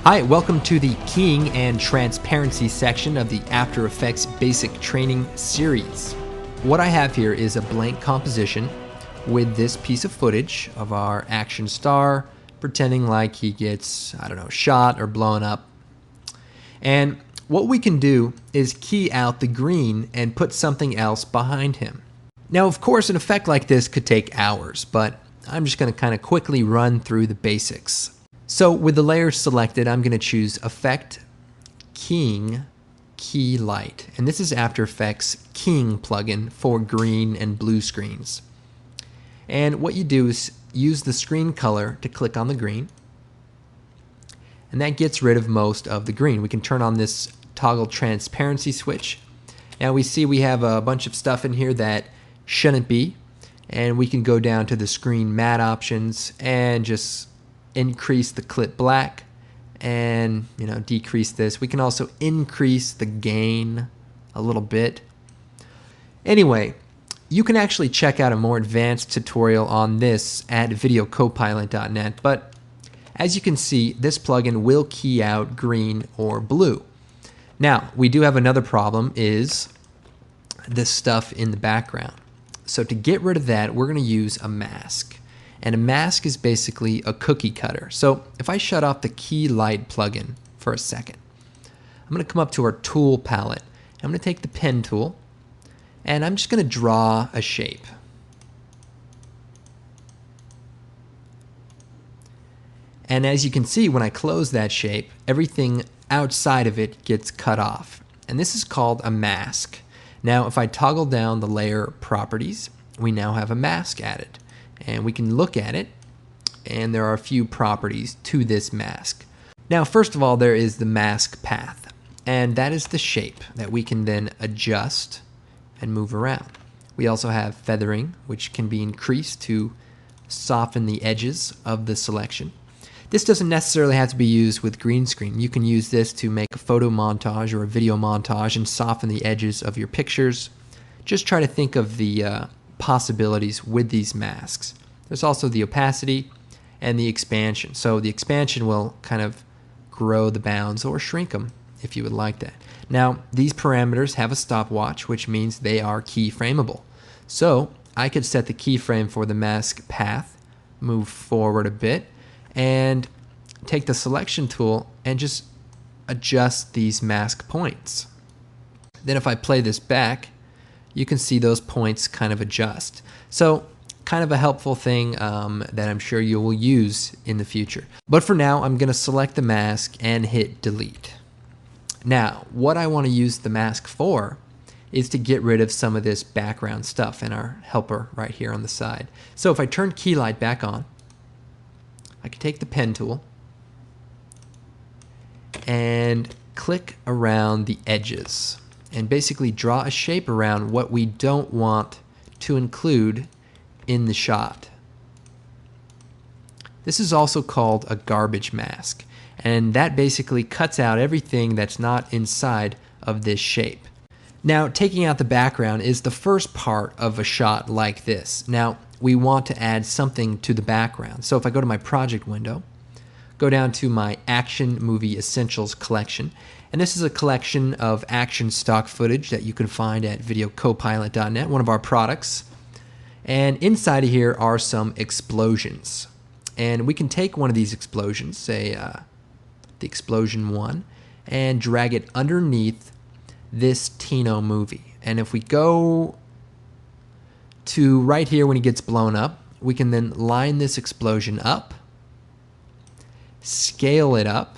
Hi, welcome to the Keying and Transparency section of the After Effects Basic Training Series. What I have here is a blank composition with this piece of footage of our action star pretending like he gets, shot or blown up. And what we can do is key out the green and put something else behind him. Now, of course, an effect like this could take hours, but I'm just going to kind of quickly run through the basics. So with the layers selected, I'm going to choose Effect, Keying, Key Light. And this is After Effects Keying plugin for green and blue screens. And what you do is use the screen color to click on the green. And that gets rid of most of the green. We can turn on this toggle transparency switch. Now we see we have a bunch of stuff in here that shouldn't be. And we can go down to the screen matte options and just increase the clip black and decrease this. We can also increase the gain a little bit. Anyway, you can actually check out a more advanced tutorial on this at videocopilot.net, but as you can see, this plugin will key out green or blue. Now, we do have another problem, is this stuff in the background. So to get rid of that, we're going to use a mask. And a mask is basically a cookie cutter. So if I shut off the Key Light plugin for a second, I'm going to come up to our tool palette. I'm going to take the pen tool, and I'm just going to draw a shape. And as you can see, when I close that shape, everything outside of it gets cut off. And this is called a mask. Now, if I toggle down the layer properties, we now have a mask added. And we can look at it, and there are a few properties to this mask. Now, first of all, there is the mask path, and that is the shape that we can then adjust and move around. We also have feathering, which can be increased to soften the edges of the selection. This doesn't necessarily have to be used with green screen. You can use this to make a photo montage or a video montage and soften the edges of your pictures. Just try to think of the possibilities with these masks. There's also the opacity and the expansion. So the expansion will kind of grow the bounds or shrink them if you would like that. Now, these parameters have a stopwatch, which means they are keyframeable. So I could set the keyframe for the mask path, move forward a bit, and take the selection tool and just adjust these mask points. Then if I play this back, you can see those points kind of adjust. So kind of a helpful thing that I'm sure you will use in the future. But for now, I'm going to select the mask and hit delete. Now, what I want to use the mask for is to get rid of some of this background stuff in our helper right here on the side. So if I turn key light back on, I can take the pen tool and click around the edges and basically draw a shape around what we don't want to include in the shot. This is also called a garbage mask, and that basically cuts out everything that's not inside of this shape. Now, taking out the background is the first part of a shot like this. Now, we want to add something to the background. So if I go to my project window, go down to my Action Movie Essentials collection, and this is a collection of action stock footage that you can find at videocopilot.net, one of our products. And inside of here are some explosions. And we can take one of these explosions, say the explosion 1, and drag it underneath this Tino movie. And if we go to right here when he gets blown up, we can then line this explosion up, scale it up,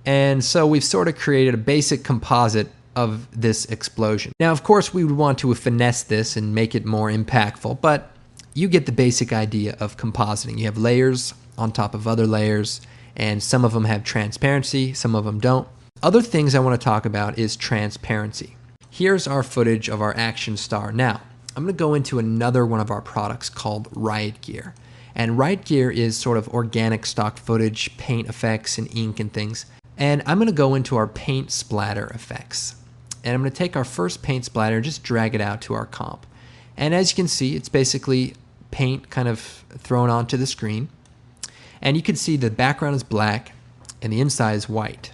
and so we've sort of created a basic composite of this explosion. Now, of course, we would want to finesse this and make it more impactful, but you get the basic idea of compositing. You have layers on top of other layers, and some of them have transparency, some of them don't. Other things I want to talk about is transparency. Here's our footage of our action star. Now, I'm going to go into another one of our products called Riot Gear. And Riot Gear is sort of organic stock footage, paint effects, and ink and things. And I'm going to go into our paint splatter effects. And I'm going to take our first paint splatter and just drag it out to our comp. And as you can see, it's basically paint kind of thrown onto the screen. And you can see the background is black and the inside is white.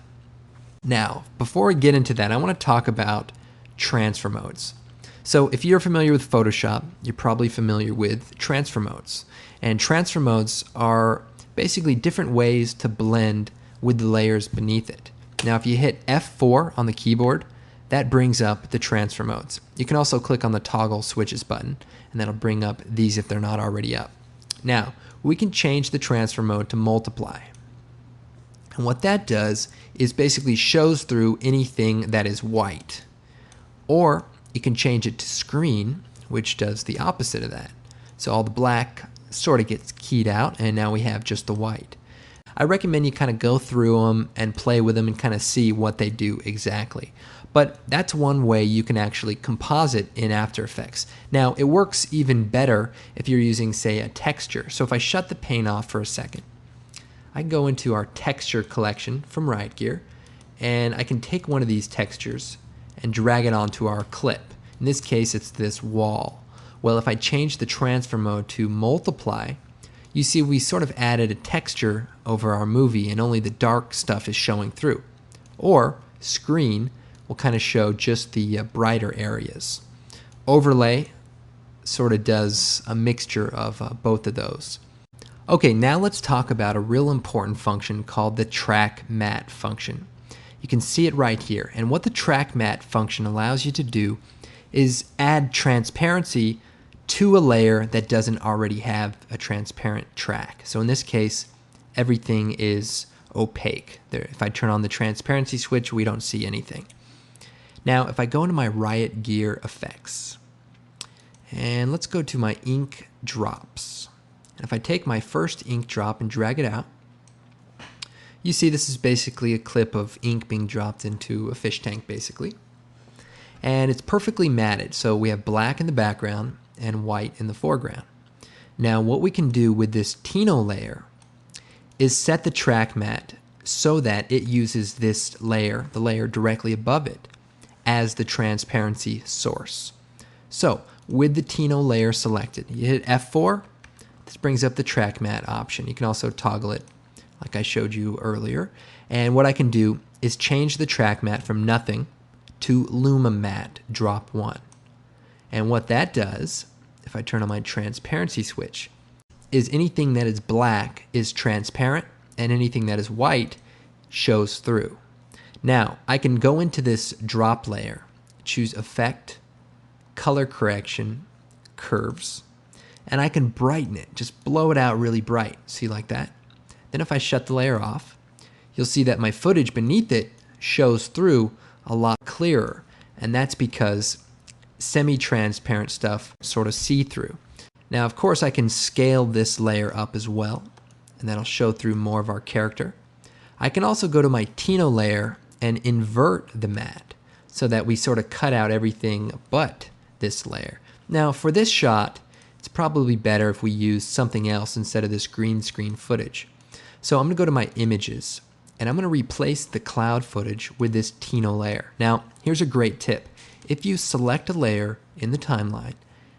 Now, before we get into that, I want to talk about transfer modes. So if you're familiar with Photoshop, you're probably familiar with transfer modes. And transfer modes are basically different ways to blend with the layers beneath it. Now, if you hit F4 on the keyboard, that brings up the transfer modes. You can also click on the toggle switches button, and that'll bring up these if they're not already up. Now, we can change the transfer mode to multiply. And what that does is basically shows through anything that is white. Or you can change it to screen, which does the opposite of that. So all the black sort of gets keyed out, and now we have just the white. I recommend you kind of go through them and play with them and kind of see what they do exactly. But that's one way you can actually composite in After Effects. Now, it works even better if you're using, say, a texture. So if I shut the paint off for a second, I can go into our texture collection from Riot Gear, and I can take one of these textures and drag it onto our clip. In this case, it's this wall. Well, if I change the transfer mode to multiply, you see we sort of added a texture over our movie and only the dark stuff is showing through. Or screen will kind of show just the brighter areas. Overlay sort of does a mixture of both of those. Okay, now let's talk about a real important function called the track matte function. You can see it right here, and what the track matte function allows you to do is add transparency to a layer that doesn't already have a transparent track. So in this case, everything is opaque. There, if I turn on the transparency switch, we don't see anything. Now, if I go into my Riot Gear effects, and let's go to my ink drops. And if I take my first ink drop and drag it out, you see this is basically a clip of ink being dropped into a fish tank, basically. And it's perfectly matted, so we have black in the background and white in the foreground. Now, what we can do with this Tino layer is set the track matte so that it uses this layer, the layer directly above it, as the transparency source. So, with the Tino layer selected, you hit F4, this brings up the track matte option. You can also toggle it like I showed you earlier. And what I can do is change the track matte from nothing to Luma Matte Drop 1. And what that does, if I turn on my transparency switch, is anything that is black is transparent and anything that is white shows through. Now, I can go into this drop layer, choose Effect, Color Correction, Curves, and I can brighten it, just blow it out really bright. See, like that? Then if I shut the layer off, you'll see that my footage beneath it shows through a lot clearer, and that's because semi-transparent stuff sort of see-through. Now, of course, I can scale this layer up as well, and that'll show through more of our character. I can also go to my Tino layer and invert the matte so that we sort of cut out everything but this layer. Now, for this shot, it's probably better if we use something else instead of this green screen footage. So I'm going to go to my images, and I'm going to replace the cloud footage with this Tino layer. Now, here's a great tip. If you select a layer in the timeline,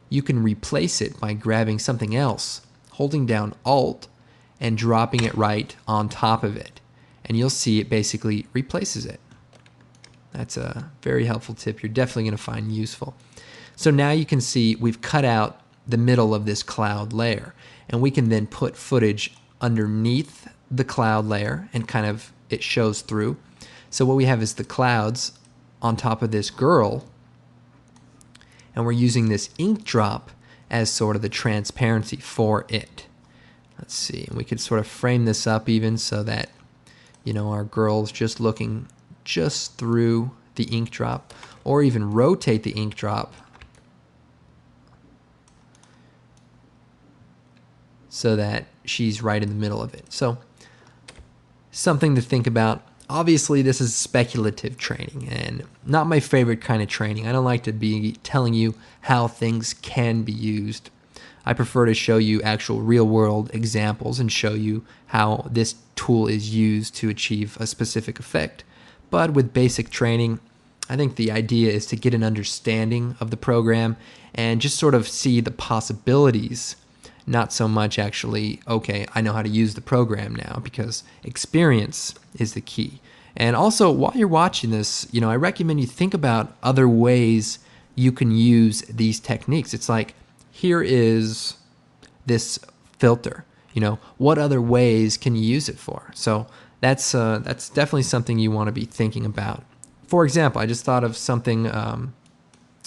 you can replace it by grabbing something else, holding down Alt, and dropping it right on top of it. And you'll see it basically replaces it. That's a very helpful tip you're definitely going to find useful. So now you can see we've cut out the middle of this cloud layer, and we can then put footage underneath the cloud layer and kind of it shows through. So what we have is the clouds on top of this girl, and we're using this ink drop as sort of the transparency for it. Let's see, and we could sort of frame this up even so that, you know, our girl's just looking just through the ink drop, or even rotate the ink drop so that she's right in the middle of it. So, something to think about. Obviously, this is speculative training and not my favorite kind of training. I don't like to be telling you how things can be used. I prefer to show you actual real-world examples and show you how this tool is used to achieve a specific effect. But with basic training, I think the idea is to get an understanding of the program and just sort of see the possibilities not so much actually, okay, I know how to use the program now, because experience is the key. And also, while you're watching this, I recommend you think about other ways you can use these techniques. It's like, here is this filter. What other ways can you use it for? So that's definitely something you want to be thinking about. For example, I just thought of something,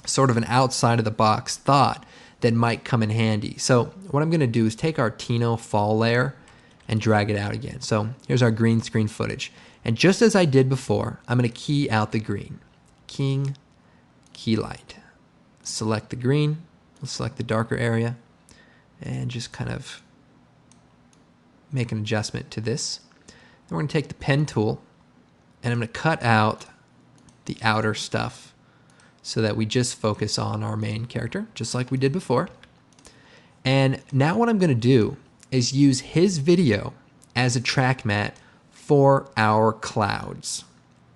sort of an outside of the box thought that might come in handy. So what I'm going to do is take our Tino fall layer and drag it out again. So here's our green screen footage. And just as I did before, I'm going to key out the green. Keying, key light. Select the green, we'll select the darker area, and just kind of make an adjustment to this. Then we're going to take the pen tool, and I'm going to cut out the outer stuff so that we just focus on our main character, just like we did before. And now what I'm going to do is use his video as a track mat for our clouds.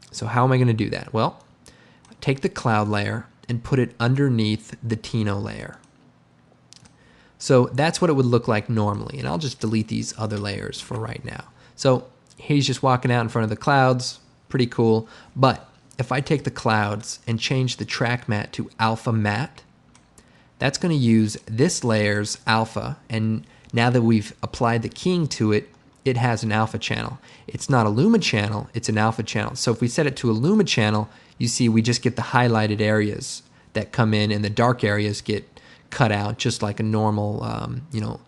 So how am I going to do that? Well, take the cloud layer and put it underneath the Tino layer. So that's what it would look like normally. And I'll just delete these other layers for right now. So he's just walking out in front of the clouds. Pretty cool. But if I take the clouds and change the track mat to alpha matte, that's going to use this layer's alpha. And now that we've applied the keying to it, it has an alpha channel. It's not a luma channel, it's an alpha channel. So if we set it to a luma channel, you see we just get the highlighted areas that come in, and the dark areas get cut out just like a normal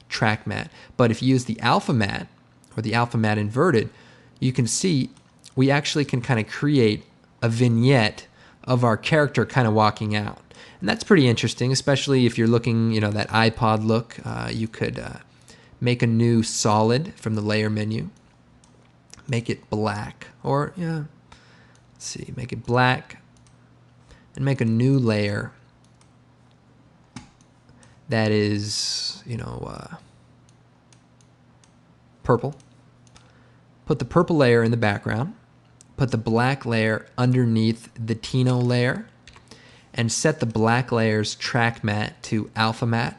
track mat. But if you use the alpha mat or the alpha mat inverted, you can see we actually can kind of create a vignette of our character kind of walking out. And that's pretty interesting, especially if you're looking, that iPod look. You could make a new solid from the layer menu, make it black, or let's see, make it black, and make a new layer that is, purple. Put the purple layer in the background, put the black layer underneath the Tino layer, and set the black layer's track mat to alpha matte.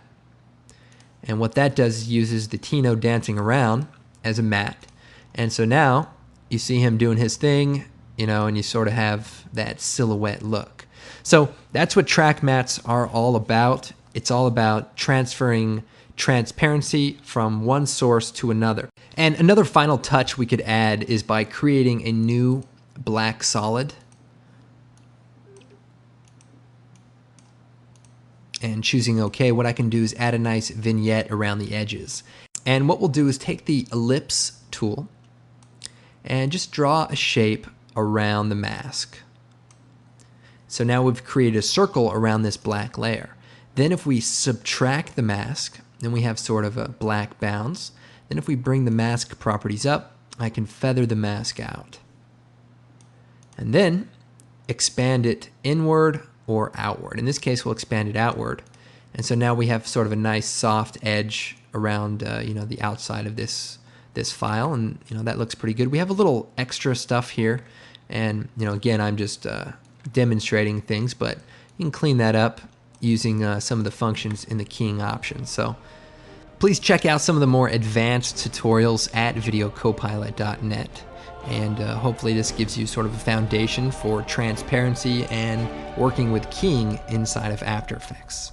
And what that does is uses the Tino dancing around as a mat. And so now you see him doing his thing, and you sort of have that silhouette look. So that's what track mats are all about. It's all about transferring transparency from one source to another. And another final touch we could add is by creating a new black solid and choosing OK. What I can do is add a nice vignette around the edges. And what we'll do is take the ellipse tool and just draw a shape around the mask. So now we've created a circle around this black layer. Then if we subtract the mask, then we have sort of a black bounds. Then if we bring the mask properties up, I can feather the mask out. And then expand it inward or outward. In this case, we'll expand it outward. And so now we have sort of a nice soft edge around the outside of this file, and that looks pretty good. We have a little extra stuff here, and again, I'm just demonstrating things, but you can clean that up using some of the functions in the keying options. So please check out some of the more advanced tutorials at videocopilot.net. And hopefully this gives you sort of a foundation for transparency and working with keying inside of After Effects.